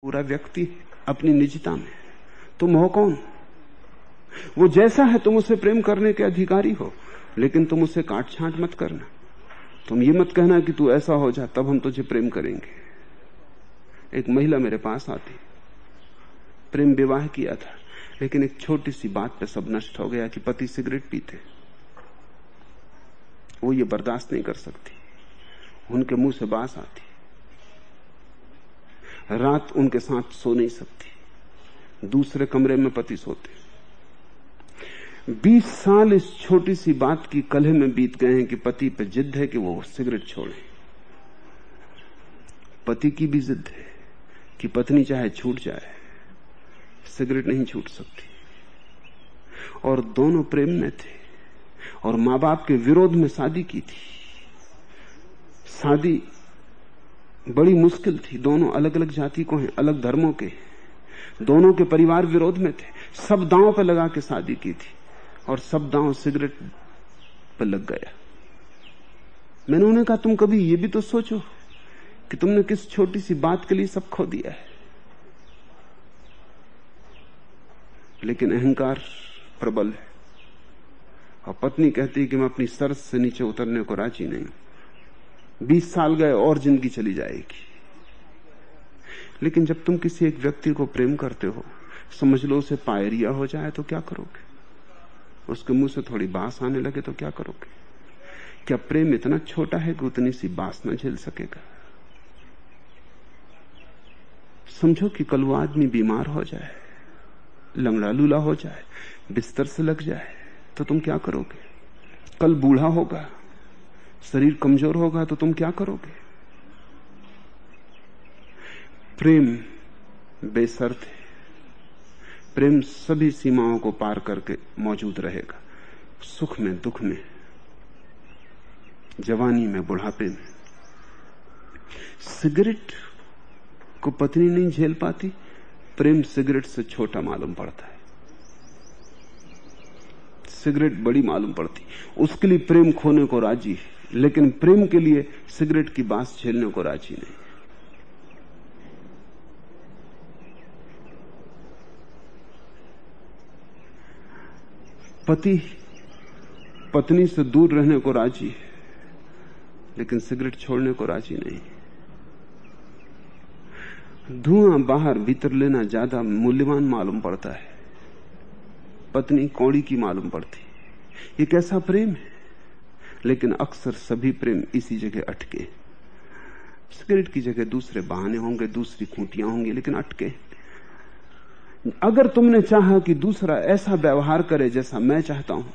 पूरा व्यक्ति अपनी निजता में। तुम हो कौन? वो जैसा है तुम उसे प्रेम करने के अधिकारी हो, लेकिन तुम उसे काट छांट मत करना। तुम ये मत कहना कि तू ऐसा हो जा तब हम तुझे प्रेम करेंगे। एक महिला मेरे पास आती, प्रेम विवाह किया था, लेकिन एक छोटी सी बात पे सब नष्ट हो गया कि पति सिगरेट पीते। वो ये बर्दाश्त नहीं कर सकती, उनके मुंह से बास आती, रात उनके साथ सो नहीं सकती, दूसरे कमरे में पति सोते। 20 साल इस छोटी सी बात की कलह में बीत गए हैं कि पति पे जिद है कि वो सिगरेट छोड़े। पति की भी जिद है कि पत्नी चाहे छूट जाए, सिगरेट नहीं छूट सकती। और दोनों प्रेम में थे और मां बाप के विरोध में शादी की थी। शादी बड़ी मुश्किल थी, दोनों अलग अलग जाति को हैं, अलग धर्मों के, दोनों के परिवार विरोध में थे। सब दांव पर लगा के शादी की थी और सब दांव सिगरेट पर लग गया। मैंने उन्हें कहा तुम कभी ये भी तो सोचो कि तुमने किस छोटी सी बात के लिए सब खो दिया है। लेकिन अहंकार प्रबल है और पत्नी कहती है कि मैं अपनी सर से नीचे उतरने को राजी नहीं हूं। 20 साल गए और जिंदगी चली जाएगी। लेकिन जब तुम किसी एक व्यक्ति को प्रेम करते हो, समझ लो उसे पायरिया हो जाए तो क्या करोगे? उसके मुंह से थोड़ी बांस आने लगे तो क्या करोगे? क्या प्रेम इतना छोटा है कि उतनी सी बांस न झेल सकेगा? समझो कि कल वो आदमी बीमार हो जाए, लंगड़ा लूला हो जाए, बिस्तर से लग जाए तो तुम क्या करोगे? कल बूढ़ा होगा, शरीर कमजोर होगा तो तुम क्या करोगे? प्रेम बेशर्त है। प्रेम सभी सीमाओं को पार करके मौजूद रहेगा, सुख में, दुख में, जवानी में, बुढ़ापे में। सिगरेट को पत्नी नहीं झेल पाती, प्रेम सिगरेट से छोटा मालूम पड़ता है। सिगरेट बड़ी मालूम पड़ती, उसके लिए प्रेम खोने को राजी है, लेकिन प्रेम के लिए सिगरेट की बांस झेलने को राजी नहीं। पति पत्नी से दूर रहने को राजी है, लेकिन सिगरेट छोड़ने को राजी नहीं। धुआं बाहर भीतर लेना ज्यादा मूल्यवान मालूम पड़ता है, पत्नी कौड़ी की मालूम पड़ती। ये कैसा प्रेम है? लेकिन अक्सर सभी प्रेम इसी जगह अटके। सिगरेट की जगह दूसरे बहाने होंगे, दूसरी खूंटियां होंगी, लेकिन अटके। अगर तुमने चाहा कि दूसरा ऐसा व्यवहार करे जैसा मैं चाहता हूं,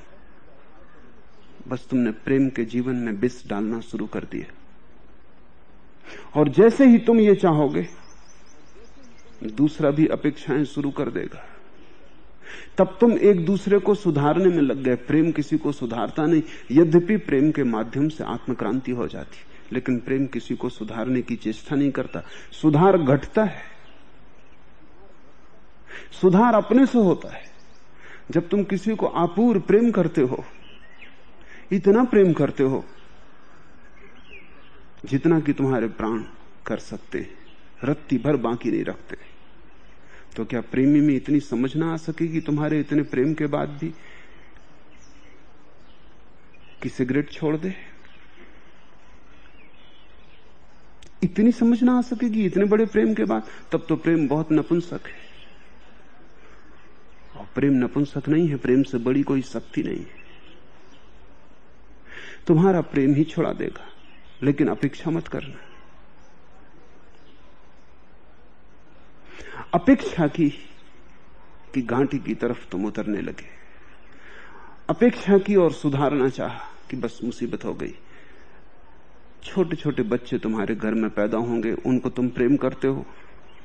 बस तुमने प्रेम के जीवन में विष डालना शुरू कर दिया। और जैसे ही तुम ये चाहोगे, दूसरा भी अपेक्षाएं शुरू कर देगा। तब तुम एक दूसरे को सुधारने में लग गए। प्रेम किसी को सुधारता नहीं, यद्यपि प्रेम के माध्यम से आत्मक्रांति हो जाती, लेकिन प्रेम किसी को सुधारने की चेष्टा नहीं करता। सुधार घटता है, सुधार अपने से होता है। जब तुम किसी को आपूर प्रेम करते हो, इतना प्रेम करते हो जितना कि तुम्हारे प्राण कर सकते हैं, रत्ती भर बाकी नहीं रखते, तो क्या प्रेमी में इतनी समझ ना आ सकेगी तुम्हारे इतने प्रेम के बाद भी कि सिगरेट छोड़ दे? इतनी समझ ना आ सकेगी इतने बड़े प्रेम के बाद? तब तो प्रेम बहुत नपुंसक है। और प्रेम नपुंसक नहीं है, प्रेम से बड़ी कोई शक्ति नहीं है। तुम्हारा प्रेम ही छुड़ा देगा, लेकिन अपेक्षा मत करना। अपेक्षा की कि घाटी की तरफ तुम उतरने लगे, अपेक्षा की और सुधारना चाहा कि बस मुसीबत हो गई। छोटे छोटे बच्चे तुम्हारे घर में पैदा होंगे, उनको तुम प्रेम करते हो,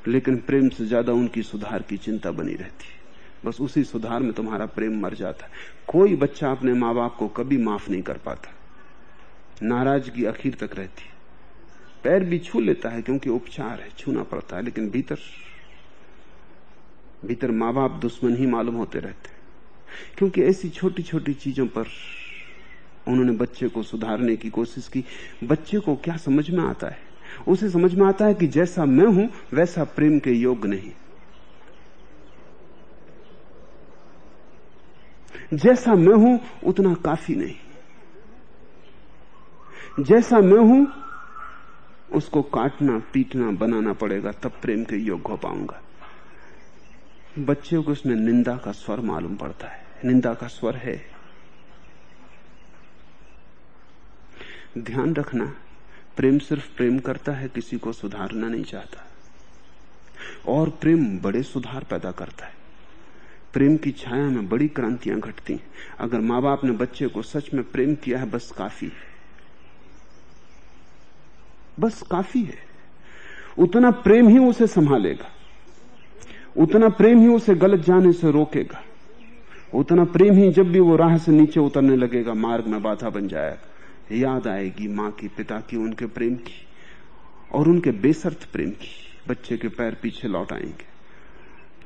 लेकिन प्रेम से ज्यादा उनकी सुधार की चिंता बनी रहती है। बस उसी सुधार में तुम्हारा प्रेम मर जाता है। कोई बच्चा अपने माँ बाप को कभी माफ नहीं कर पाता, नाराजगी आखिर तक रहती है। पैर भी छू लेता है क्योंकि उपचार है, छूना पड़ता है, लेकिन भीतर भीतर माँ बाप दुश्मन ही मालूम होते रहते हैं, क्योंकि ऐसी छोटी छोटी चीजों पर उन्होंने बच्चे को सुधारने की कोशिश की। बच्चे को क्या समझ में आता है? उसे समझ में आता है कि जैसा मैं हूं वैसा प्रेम के योग्य नहीं, जैसा मैं हूं उतना काफी नहीं, जैसा मैं हूं उसको काटना पीटना बनाना पड़ेगा, तब प्रेम के योग्य हो पाऊंगा। बच्चे को उसमें निंदा का स्वर मालूम पड़ता है, निंदा का स्वर है। ध्यान रखना, प्रेम सिर्फ प्रेम करता है, किसी को सुधारना नहीं चाहता। और प्रेम बड़े सुधार पैदा करता है। प्रेम की छाया में बड़ी क्रांतियां घटती हैं। अगर माँ बाप ने बच्चे को सच में प्रेम किया है, बस काफी है, बस काफी है। उतना प्रेम ही उसे संभालेगा, उतना प्रेम ही उसे गलत जाने से रोकेगा, उतना प्रेम ही जब भी वो राह से नीचे उतरने लगेगा मार्ग में बाधा बन जाएगा। याद आएगी माँ की, पिता की, उनके प्रेम की और उनके बेसर्त प्रेम की। बच्चे के पैर पीछे लौट आएंगे।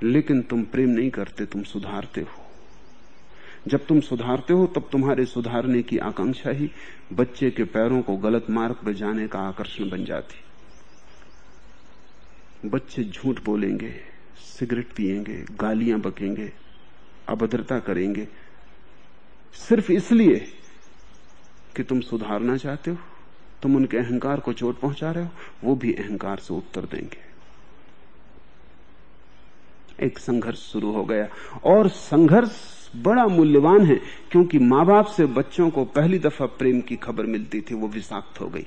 लेकिन तुम प्रेम नहीं करते, तुम सुधारते हो। जब तुम सुधारते हो तब तुम्हारे सुधारने की आकांक्षा ही बच्चे के पैरों को गलत मार्ग पर जाने का आकर्षण बन जाती। बच्चे झूठ बोलेंगे, सिगरेट पिएंगे, गालियां बकेंगे, अभद्रता करेंगे, सिर्फ इसलिए कि तुम सुधारना चाहते हो। तुम उनके अहंकार को चोट पहुंचा रहे हो, वो भी अहंकार से उत्तर देंगे। एक संघर्ष शुरू हो गया, और संघर्ष बड़ा मूल्यवान है, क्योंकि माँ बाप से बच्चों को पहली दफा प्रेम की खबर मिलती थी, वो विषाक्त हो गई।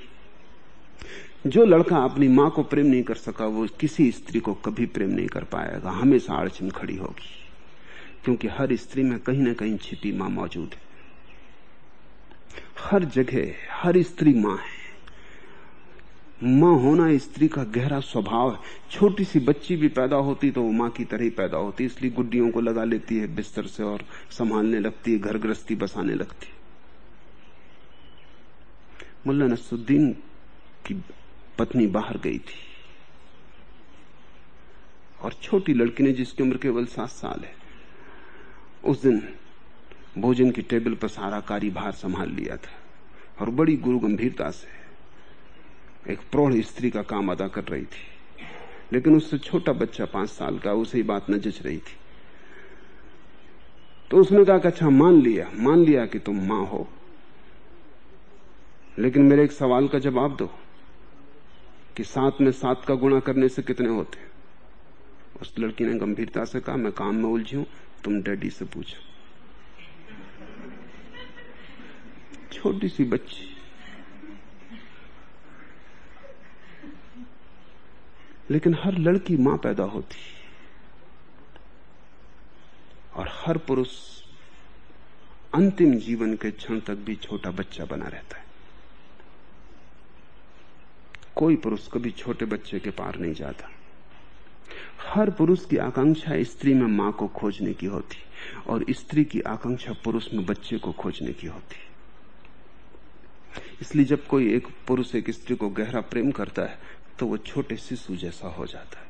जो लड़का अपनी माँ को प्रेम नहीं कर सका, वो किसी स्त्री को कभी प्रेम नहीं कर पाएगा। हमेशा अड़चन खड़ी होगी, क्योंकि हर स्त्री में कहीं ना कहीं छिपी माँ मौजूद है। हर जगह हर स्त्री माँ है। माँ होना स्त्री का गहरा स्वभाव है। छोटी सी बच्ची भी पैदा होती तो वो माँ की तरह ही पैदा होती, इसलिए गुड्डियों को लगा लेती है बिस्तर से और संभालने लगती है, घर गृहस्थी बसाने लगती है। मुल्ला नसरुद्दीन की पत्नी बाहर गई थी और छोटी लड़की ने, जिसकी उम्र केवल 7 साल है, उस दिन भोजन की टेबल पर सारा कार्यभार संभाल लिया था और बड़ी गुरु गंभीरता से एक प्रौढ़ स्त्री का काम अदा कर रही थी। लेकिन उससे छोटा बच्चा 5 साल का, उसे ही बात न जच रही थी। तो उसने कहा कि अच्छा, मान लिया कि तुम मां हो, लेकिन मेरे एक सवाल का जवाब दो कि 7 में 7 का गुणा करने से कितने होते? उस लड़की ने गंभीरता से कहा, मैं काम में उलझी हूं, तुम डैडी से पूछो। छोटी सी बच्ची, लेकिन हर लड़की मां पैदा होती और हर पुरुष अंतिम जीवन के क्षण तक भी छोटा बच्चा बना रहता है। कोई पुरुष कभी छोटे बच्चे के पार नहीं जाता। हर पुरुष की आकांक्षा स्त्री में मां को खोजने की होती और स्त्री की आकांक्षा पुरुष में बच्चे को खोजने की होती। इसलिए जब कोई एक पुरुष एक स्त्री को गहरा प्रेम करता है तो वो छोटे शिशु जैसा हो जाता है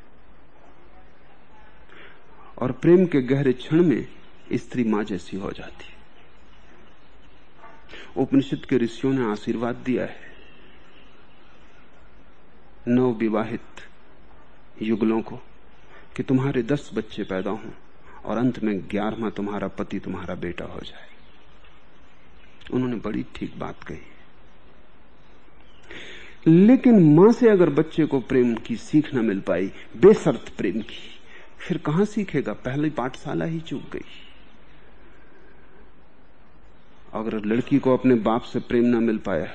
और प्रेम के गहरे क्षण में स्त्री मां जैसी हो जाती है। उपनिषद के ऋषियों ने आशीर्वाद दिया है नवविवाहित युगलों को कि तुम्हारे 10 बच्चे पैदा हों और अंत में 11वां तुम्हारा पति, तुम्हारा बेटा हो जाए। उन्होंने बड़ी ठीक बात कही। लेकिन मां से अगर बच्चे को प्रेम की सीख न मिल पाई, बेशर्त प्रेम की, फिर कहां सीखेगा? पहली पाठशाला ही चूक गई। अगर लड़की को अपने बाप से प्रेम न मिल पाया,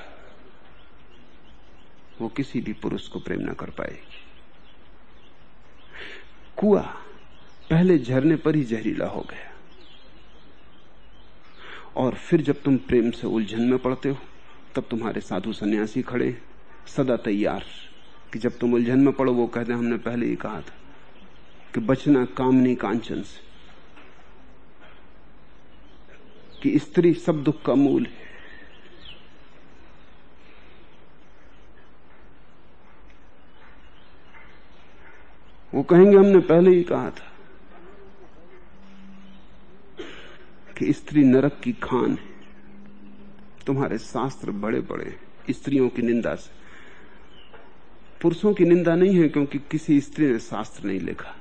वो किसी भी पुरुष को प्रेम न कर पाएगी। कुआं पहले झरने पर ही जहरीला हो गया और फिर जब तुम प्रेम से उलझन में पड़ते हो तब तुम्हारे साधु सन्यासी खड़े सदा तैयार कि जब तुम उलझन में पड़ो वो कहते हमने पहले ही कहा था कि बचना कामनी कांचन से, कि स्त्री सब दुख का मूल है। वो कहेंगे हमने पहले ही कहा था कि स्त्री नरक की खान है। तुम्हारे शास्त्र बड़े बड़े स्त्रियों की निंदा से। पुरुषों की निंदा नहीं है क्योंकि किसी स्त्री ने शास्त्र नहीं लिखा,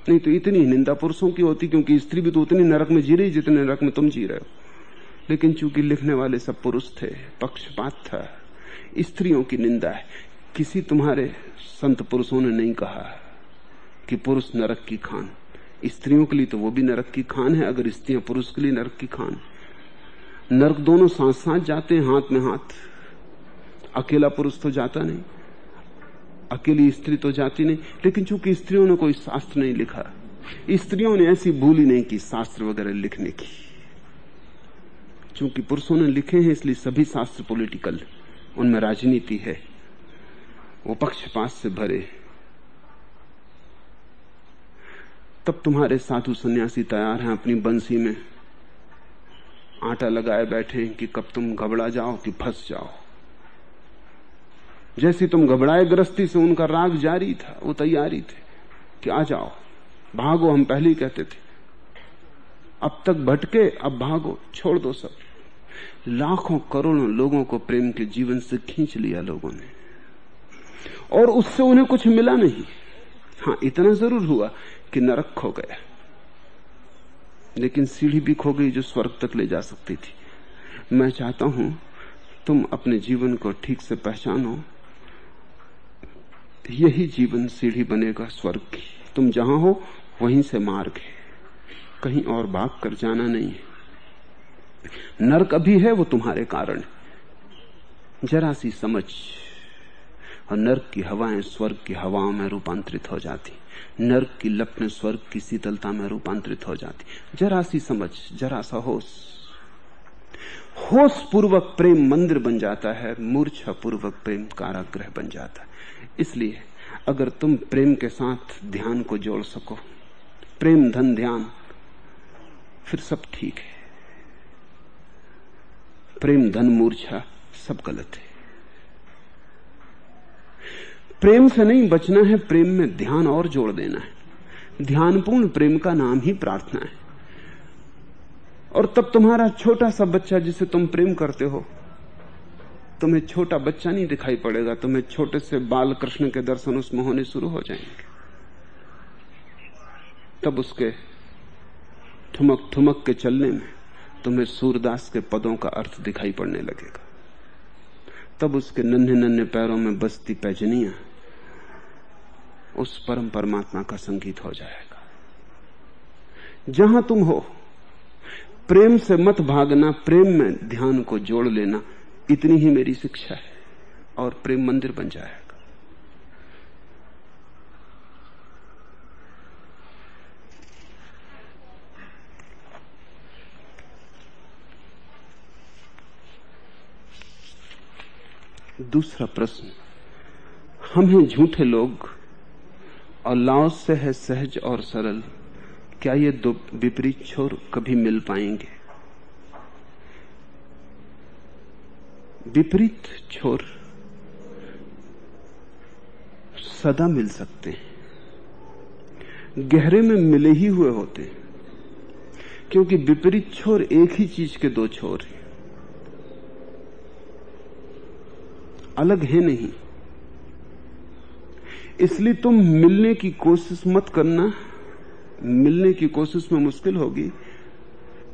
नहीं तो इतनी निंदा पुरुषों की होती, क्योंकि स्त्री भी तो उतनी नरक में जी रही जितने नरक में तुम जी रहे हो। लेकिन चूंकि लिखने वाले सब पुरुष थे, पक्षपात था, स्त्रियों की निंदा है। किसी तुम्हारे संत पुरुषों ने नहीं कहा कि पुरुष नरक की खान। स्त्रियों के लिए तो वो भी नरक की खान है, अगर स्त्रियां पुरुष के लिए नरक की खान। नरक दोनों साथ साथ जाते हैं, हाथ में हाथ। अकेला पुरुष तो जाता नहीं, अकेली स्त्री तो जाती नहीं। लेकिन चूंकि स्त्रियों ने कोई शास्त्र नहीं लिखा, स्त्रियों ने ऐसी भूल ही नहीं की शास्त्र वगैरह लिखने की। चूंकि पुरुषों ने लिखे हैं इसलिए सभी शास्त्र पॉलिटिकल, उनमें राजनीति है, वो पक्षपात से भरे। तब तुम्हारे साधु सन्यासी तैयार हैं अपनी बंसी में आटा लगाए बैठे कि कब तुम घबरा जाओ कि फंस जाओ। जैसे तुम घबराए गृहस्थी से, उनका राग जारी था, वो तैयारी थे कि आ जाओ, भागो। हम पहले ही कहते थे, अब तक भटके, अब भागो, छोड़ दो सब। लाखों करोड़ों लोगों को प्रेम के जीवन से खींच लिया लोगों ने, और उससे उन्हें कुछ मिला नहीं। हाँ, इतना जरूर हुआ कि नरक खो गया, लेकिन सीढ़ी भी खो गई जो स्वर्ग तक ले जा सकती थी। मैं चाहता हूं तुम अपने जीवन को ठीक से पहचानो। यही जीवन सीढ़ी बनेगा स्वर्ग की। तुम जहां हो वहीं से मार्ग है, कहीं और भाग कर जाना नहीं है। नरक अभी है, वो तुम्हारे कारण। जरा सी समझ, और नरक की हवाएं स्वर्ग की हवाओं में रूपांतरित हो जाती, नरक की लपटें स्वर्ग की शीतलता में रूपांतरित हो जाती। जरा सी समझ, जरा सा होश। होश पूर्वक प्रेम मंदिर बन जाता है, मूर्छा पूर्वक प्रेम कारागृह बन जाता है। इसलिए अगर तुम प्रेम के साथ ध्यान को जोड़ सको, प्रेम धन ध्यान, फिर सब ठीक है। प्रेम धन मूर्छा सब गलत है। प्रेम से नहीं बचना है, प्रेम में ध्यान और जोड़ देना है। ध्यानपूर्ण प्रेम का नाम ही प्रार्थना है। और तब तुम्हारा छोटा सा बच्चा जिसे तुम प्रेम करते हो, तुम्हें छोटा बच्चा नहीं दिखाई पड़ेगा, तुम्हें छोटे से बाल कृष्ण के दर्शन उसमें होने शुरू हो जाएंगे। तब उसके ठुमक ठुमक के चलने में तुम्हें सूरदास के पदों का अर्थ दिखाई पड़ने लगेगा। तब उसके नन्हे नन्हे पैरों में बजती पैजनियां उस परम परमात्मा का संगीत हो जाएगा। जहां तुम हो, प्रेम से मत भागना, प्रेम में ध्यान को जोड़ लेना, इतनी ही मेरी शिक्षा है, और प्रेम मंदिर बन जाएगा। दूसरा प्रश्न, हम हैं झूठे लोग और लाओस से है सहज और सरल, क्या ये दो विपरीत छोर कभी मिल पाएंगे? विपरीत छोर सदा मिल सकते हैं, गहरे में मिले ही हुए होते हैं, क्योंकि विपरीत छोर एक ही चीज के दो छोर हैं, अलग है नहीं। इसलिए तुम मिलने की कोशिश मत करना, मिलने की कोशिश में मुश्किल होगी।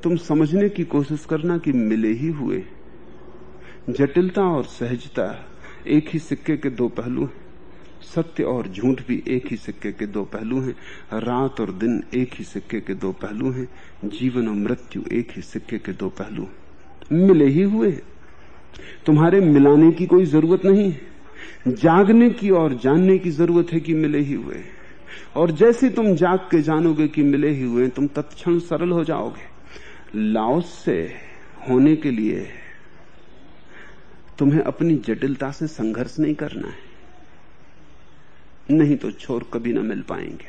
तुम समझने की कोशिश करना कि मिले ही हुए। जटिलता और सहजता एक ही सिक्के के दो पहलू हैं, सत्य और झूठ भी एक ही सिक्के के दो पहलू हैं, रात और दिन एक ही सिक्के के दो पहलू हैं, जीवन और मृत्यु एक ही सिक्के के दो पहलू हैं, मिले ही हुए। तुम्हारे मिलाने की कोई जरूरत नहीं है, जागने की और जानने की जरूरत है कि मिले ही हुए। और जैसे तुम जाग के जानोगे कि मिले ही हुए, तुम तत्क्षण सरल हो जाओगे। लाओस से होने के लिए तुम्हें अपनी जटिलता से संघर्ष नहीं करना है, नहीं तो छोर कभी ना मिल पाएंगे।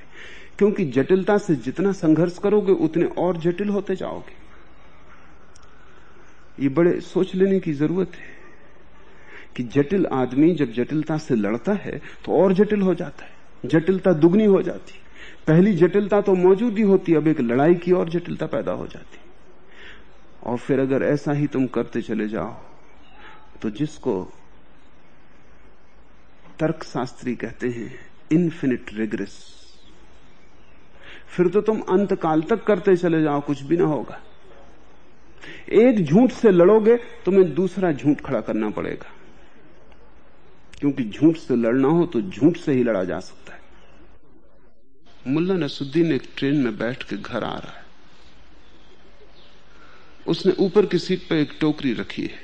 क्योंकि जटिलता से जितना संघर्ष करोगे उतने और जटिल होते जाओगे। ये बड़े सोच लेने की जरूरत है कि जटिल आदमी जब जटिलता से लड़ता है तो और जटिल हो जाता है, जटिलता दुगनी हो जाती। पहली जटिलता तो मौजूद ही होती, अब एक लड़ाई की और जटिलता पैदा हो जाती। और फिर अगर ऐसा ही तुम करते चले जाओ तो जिसको तर्कशास्त्री कहते हैं इन्फिनिट रिग्रेस। फिर तो तुम अंत काल तक करते चले जाओ, कुछ भी ना होगा। एक झूठ से लड़ोगे तुम्हें दूसरा झूठ खड़ा करना पड़ेगा, क्योंकि झूठ से लड़ना हो तो झूठ से ही लड़ा जा सकता है। मुल्ला नसरुद्दीन एक ट्रेन में बैठ के घर आ रहा है। उसने ऊपर की सीट पर एक टोकरी रखी है,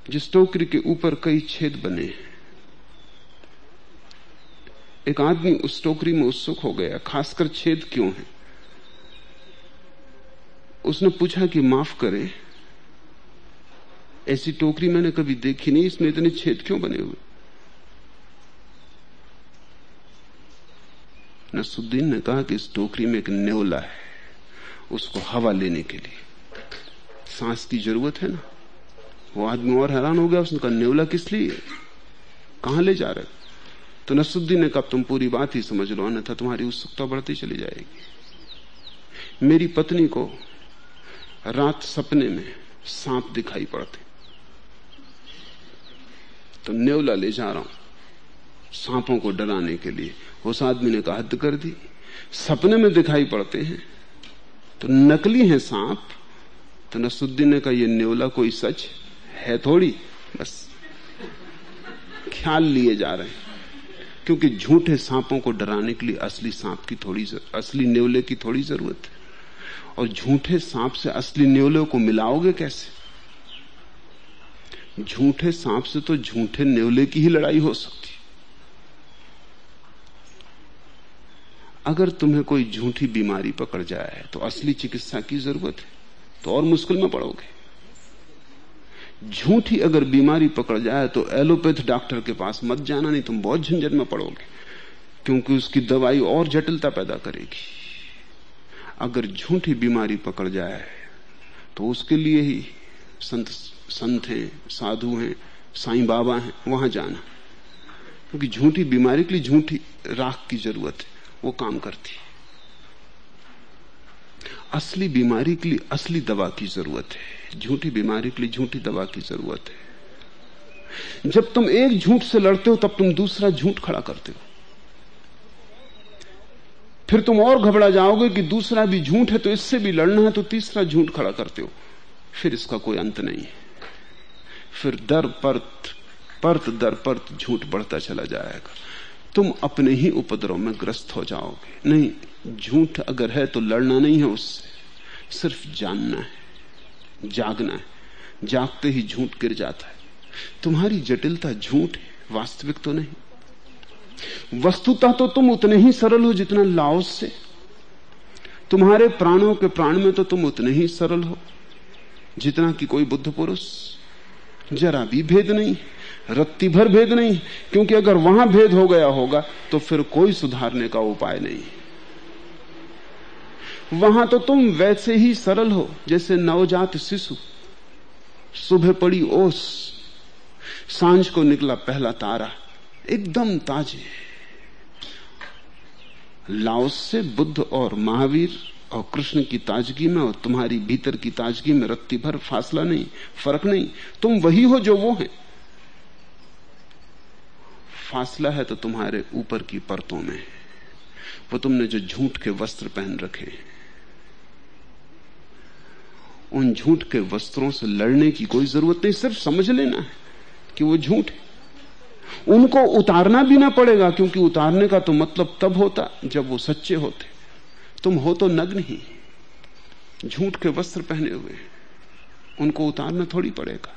जिस टोकरी के ऊपर कई छेद बने हैं। एक आदमी उस टोकरी में उत्सुक हो गया, खासकर छेद क्यों हैं। उसने पूछा कि माफ करें, ऐसी टोकरी मैंने कभी देखी नहीं, इसमें इतने छेद क्यों बने हुए। नसरुद्दीन ने कहा कि इस टोकरी में एक नेवला है, उसको हवा लेने के लिए सांस की जरूरत है ना। वो आदमी और हैरान हो गया, उसने कहा नेवला किस लिए, कहां ले जा रहे। तो नसरुद्दीन ने कहा तुम पूरी बात ही समझ लो, अन्यथा तुम्हारी उत्सुकता बढ़ती चली जाएगी। मेरी पत्नी को रात सपने में सांप दिखाई पड़ते, तो नेवला ले जा रहा हूं सांपों को डराने के लिए। उस आदमी ने कहा हद कर दी, सपने में दिखाई पड़ते हैं तो नकली है सांप। तो नसरुद्दीन ने कहा ये नेवला कोई सच है थोड़ी, बस ख्याल लिए जा रहे हैं, क्योंकि झूठे सांपों को डराने के लिए असली सांप की थोड़ी असली नेवले की थोड़ी जरूरत है। और झूठे सांप से असली नेवले को मिलाओगे कैसे। झूठे सांप से तो झूठे नेवले की ही लड़ाई हो सकती। अगर तुम्हें कोई झूठी बीमारी पकड़ जाए तो असली चिकित्सा की जरूरत है, तो और मुश्किल में पड़ोगे। झूठी अगर बीमारी पकड़ जाए तो एलोपैथ डॉक्टर के पास मत जाना, नहीं तुम बहुत झंझट में पड़ोगे, क्योंकि उसकी दवाई और जटिलता पैदा करेगी। अगर झूठी बीमारी पकड़ जाए तो उसके लिए ही संत हैं, साधु हैं, साईं बाबा हैं, वहां जाना, क्योंकि झूठी बीमारी के लिए झूठी राख की जरूरत है, वो काम करती। असली बीमारी के लिए असली दवा की जरूरत है, झूठी बीमारी के लिए झूठी दवा की जरूरत है। जब तुम एक झूठ से लड़ते हो तब तुम दूसरा झूठ खड़ा करते हो, फिर तुम और घबरा जाओगे कि दूसरा भी झूठ है तो इससे भी लड़ना है, तो तीसरा झूठ खड़ा करते हो। फिर इसका कोई अंत नहीं है। फिर दर परत दर परत झूठ बढ़ता चला जाएगा, तुम अपने ही उपद्रव में ग्रस्त हो जाओगे। नहीं, झूठ अगर है तो लड़ना नहीं है उससे, सिर्फ जानना है, जागना है। जागते ही झूठ गिर जाता है। तुम्हारी जटिलता झूठ है, वास्तविक तो नहीं। वस्तुतः तो तुम उतने ही सरल हो जितना लाओस से। तुम्हारे प्राणों के प्राण में तो तुम उतने ही सरल हो जितना कि कोई बुद्ध पुरुष। जरा भी भेद नहीं, रत्ती भर भेद नहीं, क्योंकि अगर वहां भेद हो गया होगा तो फिर कोई सुधारने का उपाय नहीं। वहां तो तुम वैसे ही सरल हो जैसे नवजात शिशु। सुबह पड़ी ओस, सांझ को निकला पहला तारा, एकदम ताजे। लाओस से बुद्ध और महावीर और कृष्ण की ताजगी में और तुम्हारी भीतर की ताजगी में रत्ती भर फासला नहीं, फर्क नहीं। तुम वही हो जो वो है। फासला है तो तुम्हारे ऊपर की परतों में, वो तुमने जो झूठ के वस्त्र पहन रखे, उन झूठ के वस्त्रों से लड़ने की कोई जरूरत नहीं। सिर्फ समझ लेना है कि वो झूठ है। उनको उतारना भी ना पड़ेगा, क्योंकि उतारने का तो मतलब तब होता जब वो सच्चे होते। तुम हो तो नग्न ही, झूठ के वस्त्र पहने हुए, उनको उतारना थोड़ी पड़ेगा।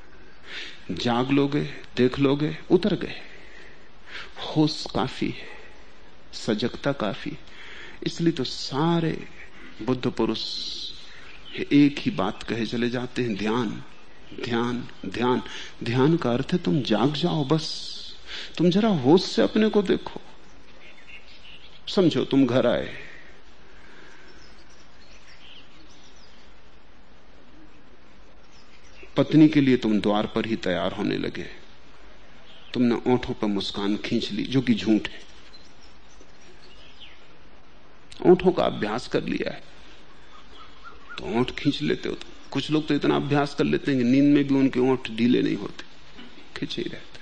जाग लोगे, देख लोगे, उतर गए। होश काफी है, सजगता काफी। इसलिए तो सारे बुद्ध पुरुष एक ही बात कहे चले जाते हैं, ध्यान ध्यान ध्यान। ध्यान का अर्थ है तुम जाग जाओ, बस तुम जरा होश से अपने को देखो। समझो तुम घर आए, पत्नी के लिए तुम द्वार पर ही तैयार होने लगे, तुमने ओंठों पर मुस्कान खींच ली, जो कि झूठ है। ओंठों का अभ्यास कर लिया है तो ओंठ खींच लेते हो। तो कुछ लोग तो इतना अभ्यास कर लेते हैं कि नींद में भी उनके ओंठ ढीले नहीं होते, खिंचे ही रहते।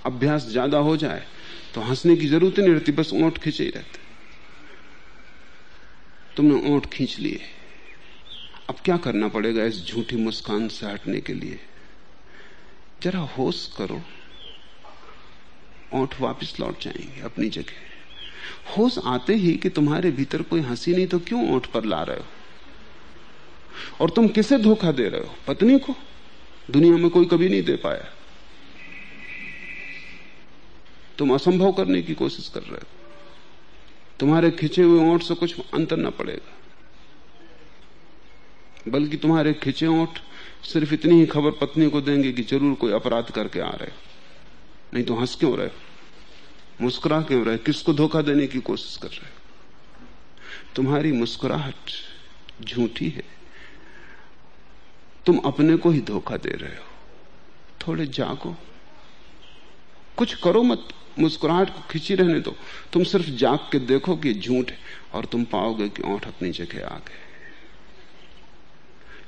अभ्यास ज्यादा हो जाए तो हंसने की जरूरत नहीं रहती, बस ओंठ खींचे ही रहते। तुमने ओंठ खींच लिए, अब क्या करना पड़ेगा इस झूठी मुस्कान से हटने के लिए? जरा होश करो, ओंठ वापस लौट जाएंगे अपनी जगह। होश आते ही कि तुम्हारे भीतर कोई हंसी नहीं तो क्यों ओंठ पर ला रहे हो? और तुम किसे धोखा दे रहे हो? पत्नी को? दुनिया में कोई कभी नहीं दे पाया। तुम असंभव करने की कोशिश कर रहे हो। तुम्हारे खिंचे हुए ओंठ से कुछ अंतर ना पड़ेगा, बल्कि तुम्हारे खिंचे ओंठ सिर्फ इतनी ही खबर पत्नी को देंगे कि जरूर कोई अपराध करके आ रहे हो। नहीं तो हंस क्यों रहे हो, मुस्कुरा क्यों रहे हो, किसको धोखा देने की कोशिश कर रहे हो? तुम्हारी मुस्कुराहट झूठी है, तुम अपने को ही धोखा दे रहे हो। थोड़े जागो, कुछ करो मत, मुस्कुराहट को खिंची रहने दो। तुम सिर्फ जाग के देखो कि झूठ है और तुम पाओगे कि ओंठ अपनी जगह आ गए।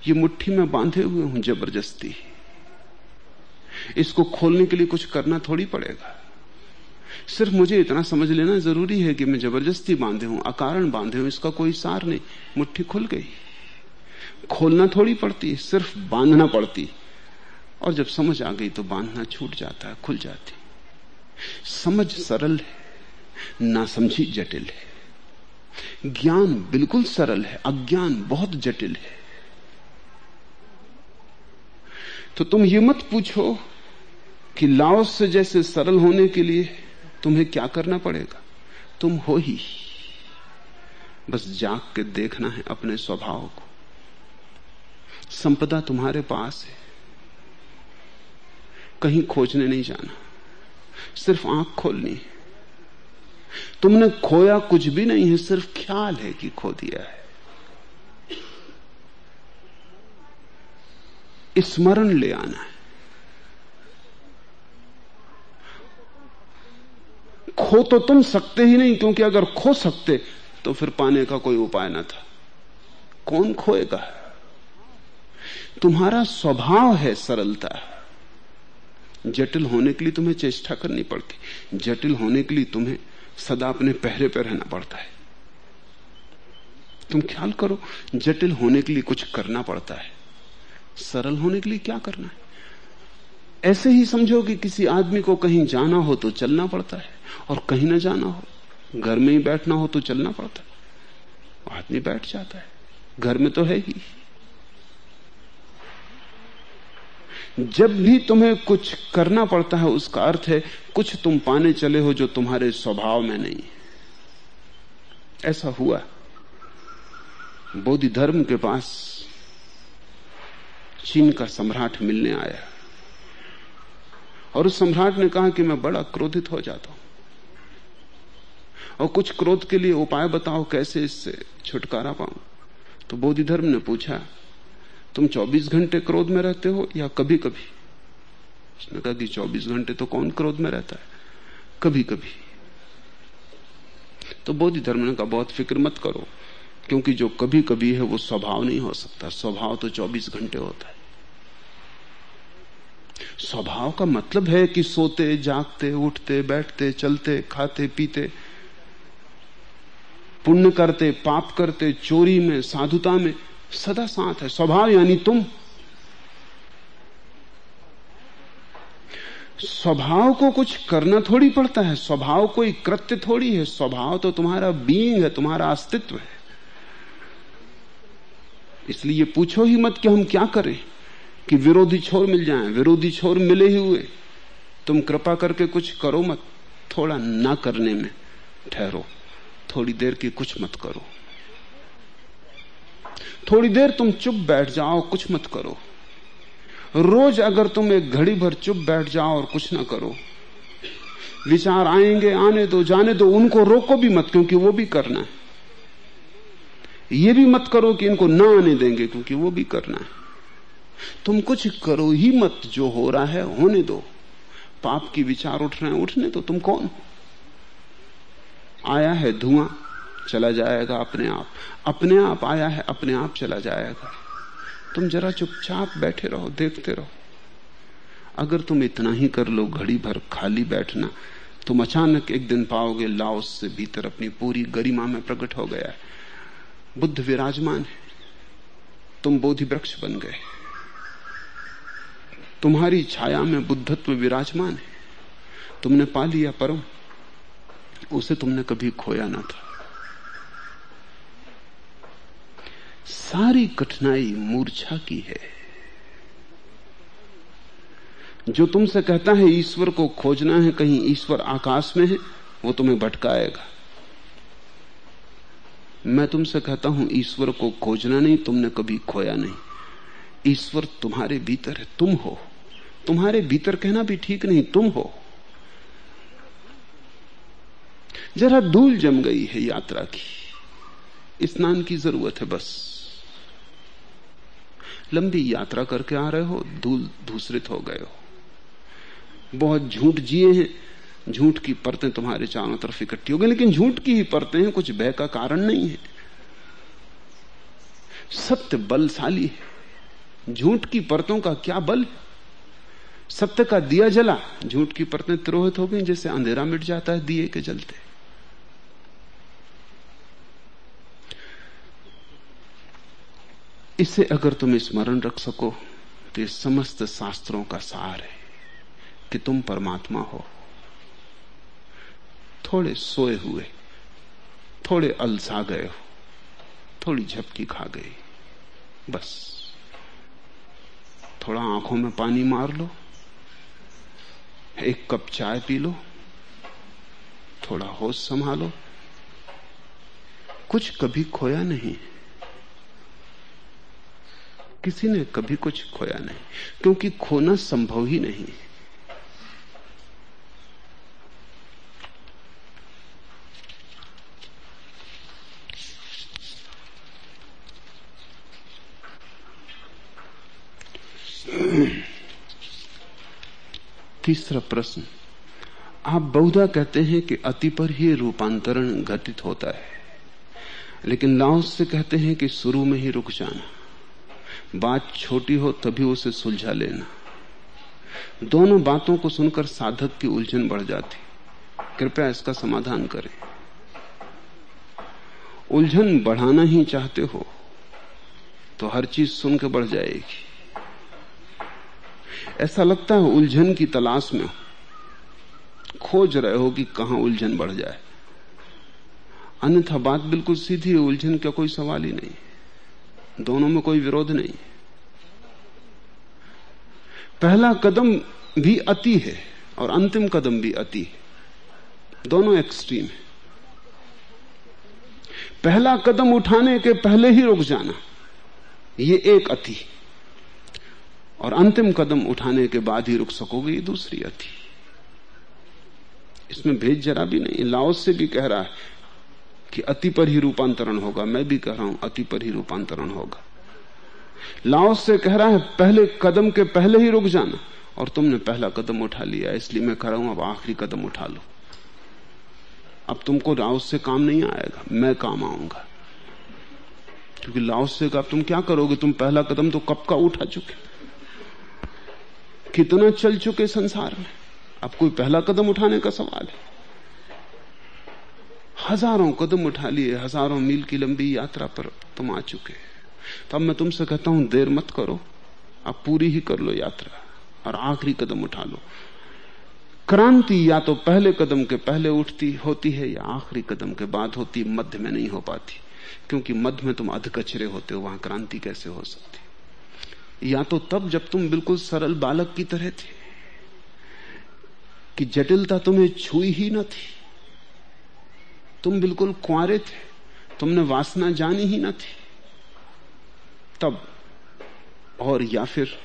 ये मुट्ठी में बांधे हुए हूं जबरदस्ती, इसको खोलने के लिए कुछ करना थोड़ी पड़ेगा। सिर्फ मुझे इतना समझ लेना जरूरी है कि मैं जबरदस्ती बांधे हूं, अकारण बांधे हूं, इसका कोई सार नहीं। मुट्ठी खुल गई, खोलना थोड़ी पड़ती, सिर्फ बांधना पड़ती। और जब समझ आ गई तो बांधना छूट जाता है, खुल जाती। समझ सरल है, नासमझी जटिल है। ज्ञान बिल्कुल सरल है, अज्ञान बहुत जटिल है। तो तुम ये मत पूछो कि लाओस से जैसे सरल होने के लिए तुम्हें क्या करना पड़ेगा। तुम हो ही, बस जाग के देखना है अपने स्वभाव को। संपदा तुम्हारे पास है, कहीं खोजने नहीं जाना, सिर्फ आंख खोलनी है। तुमने खोया कुछ भी नहीं है, सिर्फ ख्याल है कि खो दिया है। स्मरण ले आना है। खो तो तुम सकते ही नहीं, क्योंकि अगर खो सकते तो फिर पाने का कोई उपाय ना था। कौन खोएगा? तुम्हारा स्वभाव है सरलता। जटिल होने के लिए तुम्हें चेष्टा करनी पड़ती, जटिल होने के लिए तुम्हें सदा अपने पहरे पर रहना पड़ता है। तुम ख्याल करो, जटिल होने के लिए कुछ करना पड़ता है, सरल होने के लिए क्या करना है? ऐसे ही समझो कि किसी आदमी को कहीं जाना हो तो चलना पड़ता है, और कहीं ना जाना हो, घर में ही बैठना हो तो चलना पड़ता है। आदमी बैठ जाता है, घर में तो है ही। जब भी तुम्हें कुछ करना पड़ता है उसका अर्थ है कुछ तुम पाने चले हो जो तुम्हारे स्वभाव में नहीं है। ऐसा हुआ, बोधि धर्म के पास चीन का सम्राट मिलने आया और उस सम्राट ने कहा कि मैं बड़ा क्रोधित हो जाता हूं और कुछ क्रोध के लिए उपाय बताओ, कैसे इससे छुटकारा पाऊं। तो बोधि धर्म ने पूछा, तुम 24 घंटे क्रोध में रहते हो या कभी कभी? उसने कहा कि 24 घंटे तो कौन क्रोध में रहता है, कभी कभी। तो बोधि धर्म ने कहा, बहुत फिक्र मत करो, क्योंकि जो कभी कभी है वो स्वभाव नहीं हो सकता, स्वभाव तो 24 घंटे होता है। स्वभाव का मतलब है कि सोते जागते उठते बैठते चलते खाते पीते, पुण्य करते पाप करते, चोरी में साधुता में, सदा साथ है। स्वभाव यानी तुम। स्वभाव को कुछ करना थोड़ी पड़ता है, स्वभाव कोई कृत्य थोड़ी है, स्वभाव तो तुम्हारा बीइंग है, तुम्हारा अस्तित्व है। इसलिए पूछो ही मत कि हम क्या करें कि विरोधी छोर मिल जाएं। विरोधी छोर मिले ही हुए, तुम कृपा करके कुछ करो मत, थोड़ा ना करने में ठहरो, थोड़ी देर की कुछ मत करो, थोड़ी देर तुम चुप बैठ जाओ, कुछ मत करो। रोज अगर तुम एक घड़ी भर चुप बैठ जाओ और कुछ ना करो, विचार आएंगे, आने दो, जाने दो, उनको रोको भी मत, क्योंकि वो भी करना है। ये भी मत करो कि इनको ना आने देंगे, क्योंकि वो भी करना है। तुम कुछ करो ही मत, जो हो रहा है होने दो। पाप की विचार उठ रहे हैं, उठने दो। तुम कौन? आया है धुआं, चला जाएगा अपने आप। अपने आप आया है, अपने आप चला जाएगा। तुम जरा चुपचाप बैठे रहो, देखते रहो। अगर तुम इतना ही कर लो, घड़ी भर खाली बैठना, तुम अचानक एक दिन पाओगे लाओस से भीतर अपनी पूरी गरिमा में प्रकट हो गया है। बुद्ध विराजमान है, तुम बोधि वृक्ष बन गए, तुम्हारी छाया में बुद्धत्व विराजमान है, तुमने पा लिया परम, उसे तुमने कभी खोया ना था। सारी कठिनाई मूर्छा की है। जो तुमसे कहता है ईश्वर को खोजना है, कहीं ईश्वर आकाश में है, वो तुम्हें भटकाएगा। मैं तुमसे कहता हूं ईश्वर को खोजना नहीं, तुमने कभी खोया नहीं। ईश्वर तुम्हारे भीतर है, तुम हो। तुम्हारे भीतर कहना भी ठीक नहीं, तुम हो। जरा धूल जम गई है यात्रा की, स्नान की जरूरत है बस। लंबी यात्रा करके आ रहे हो, धूल धूसरित हो गए हो, बहुत झूठ जिए हैं, झूठ की परतें तुम्हारे चारों तरफ इकट्ठी हो गई, लेकिन झूठ की ही परतें हैं, कुछ भय का कारण नहीं है। सत्य बलशाली है, झूठ की परतों का क्या बल है? सत्य का दिया जला, झूठ की परतें तिरोहित हो गई, जैसे अंधेरा मिट जाता है दिए के जलते। इसे अगर तुम स्मरण रख सको तो ये समस्त शास्त्रों का सार है कि तुम परमात्मा हो। थोड़े सोए हुए, थोड़े अलसा गए हो, थोड़ी झपकी खा गई, बस थोड़ा आंखों में पानी मार लो, एक कप चाय पी लो, थोड़ा होश संभालो। कुछ कभी खोया नहीं, किसी ने कभी कुछ खोया नहीं, क्योंकि खोना संभव ही नहीं। तीसरा प्रश्न, आप बहुधा कहते हैं कि अति पर ही रूपांतरण घटित होता है, लेकिन लाओस से कहते हैं कि शुरू में ही रुक जाना, बात छोटी हो तभी उसे सुलझा लेना। दोनों बातों को सुनकर साधक की उलझन बढ़ जाती। कृपया इसका समाधान करें। उलझन बढ़ाना ही चाहते हो तो हर चीज सुन के बढ़ जाएगी। ऐसा लगता है उलझन की तलाश में हो, खोज रहे हो कि कहां उलझन बढ़ जाए। अन्यथा बात बिल्कुल सीधी है, उलझन का कोई सवाल ही नहीं, दोनों में कोई विरोध नहीं। पहला कदम भी अति है और अंतिम कदम भी अति है, दोनों एक्सट्रीम है। पहला कदम उठाने के पहले ही रुक जाना, ये एक अति, और अंतिम कदम उठाने के बाद ही रुक सकोगे, ये दूसरी अति। इसमें भेद जरा भी नहीं। लाओस से भी कह रहा है कि अति पर ही रूपांतरण होगा, मैं भी कह रहा हूं अति पर ही रूपांतरण होगा। लाओस से कह रहा है पहले कदम के पहले ही रुक जाना, और तुमने पहला कदम उठा लिया, इसलिए मैं कह रहा हूं अब आखिरी कदम उठा लो। अब तुमको लाओस से काम नहीं आएगा, मैं काम आऊंगा। क्योंकि लाओस से कहा तुम क्या करोगे, तुम पहला कदम तो कब का उठा चुके, कितना चल चुके संसार में, अब कोई पहला कदम उठाने का सवाल है। हजारों कदम उठा लिए, हजारों मील की लंबी यात्रा पर तुम आ चुके। तब मैं तुमसे कहता हूं देर मत करो, अब पूरी ही कर लो यात्रा और आखिरी कदम उठा लो। क्रांति या तो पहले कदम के पहले उठती होती है या आखिरी कदम के बाद होती, मध्य में नहीं हो पाती, क्योंकि मध्य में तुम अधकचरे होते हो, वहां क्रांति कैसे हो सकती। या तो तब जब तुम बिल्कुल सरल बालक की तरह थे कि जटिलता तुम्हें छुई ही न थी, तुम बिल्कुल कुंवारे थे, तुमने वासना जानी ही न थी तब। और या फिर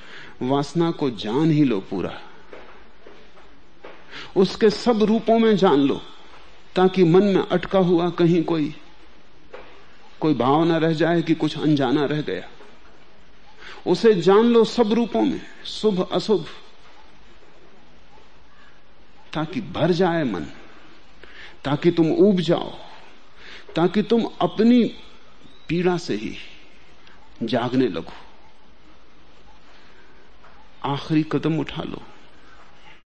वासना को जान ही लो पूरा, उसके सब रूपों में जान लो, ताकि मन में अटका हुआ कहीं कोई भाव न रह जाए कि कुछ अनजाना रह गया। उसे जान लो सब रूपों में, शुभ अशुभ, ताकि भर जाए मन, ताकि तुम ऊब जाओ, ताकि तुम अपनी पीड़ा से ही जागने लगो। आखिरी कदम उठा लो।